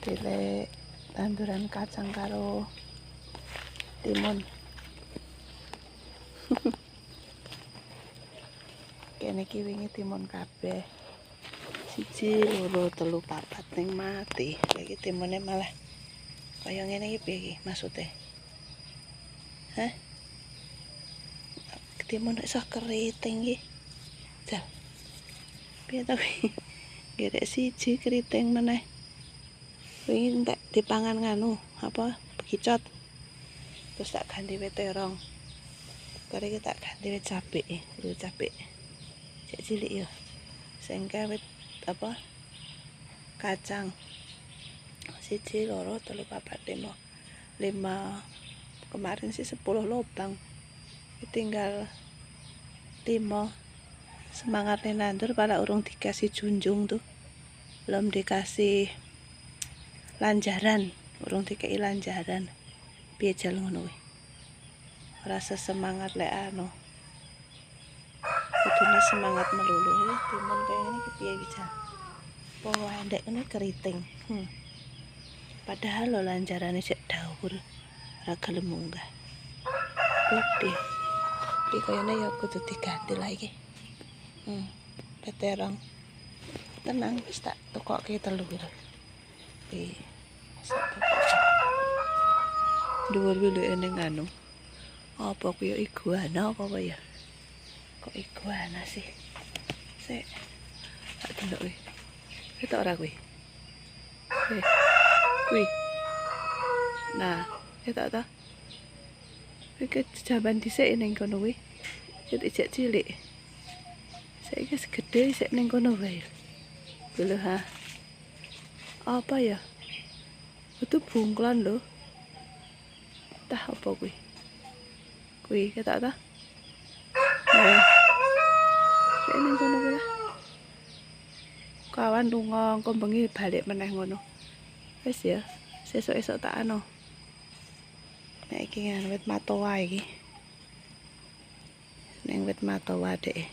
Dile tanduran kacang karo timun. Kene iki wingi timun kabeh. 1, 2, 3, 4 ning mati. Lagi timune malah kaya ngene iki piye iki maksude? Hah? Timun iso keriting iki. Jal. Piye to iki? Gerek 1 keriting meneh. Wingi entek dipangan nganu, apa? Bekicot. Terus tak ganti wit terong. Kare iki tak ganti wit cabe, lho cabe. Cek cilik ya. Sing wit apa? Kacang. 1, 2, 3, 4, 5. Kemarin sih 10 lubang. Tinggal 5. Semangatnya nandur pada urung dikasih junjung tuh. Belum dikasih lanjaran, urung dikei lanjaran. Piye jal ngono kuwi. Ora semangat lek anu. Kudune semangat melulu. Timun kaya ngene iki piye iki jal. Po ndek ngene keriting. Padahal lo lanjarane sik dhawur. Ora gelem munggah. Piye? Iki kayane ya kudu diganti lah iki. Peterong. Tenang wis tak tukokke 3 lho. Dhuwur wilike ning anu. Apa kuwi iguana apa ya? Kok iguana sih? Sik. Tak delok kuwi. Ketok ora kuwi? Kuwi. Nah, ketok ta? Iki jaban dhisik ning kono kuwi. Ijek cilik. Saiki segede sik ning kono wae. Lho ha. Apa ya? Itu bungklan lho. Tah apa kuwi? Kuwi ketok ta? Nah. Sik ning kono kuwi lah. Kawan lunga engko bengi balik meneh ngono. Wis ya, sesuk-esuk tak anu. Nek iki wit matoa iki. Ning wit matoa dek.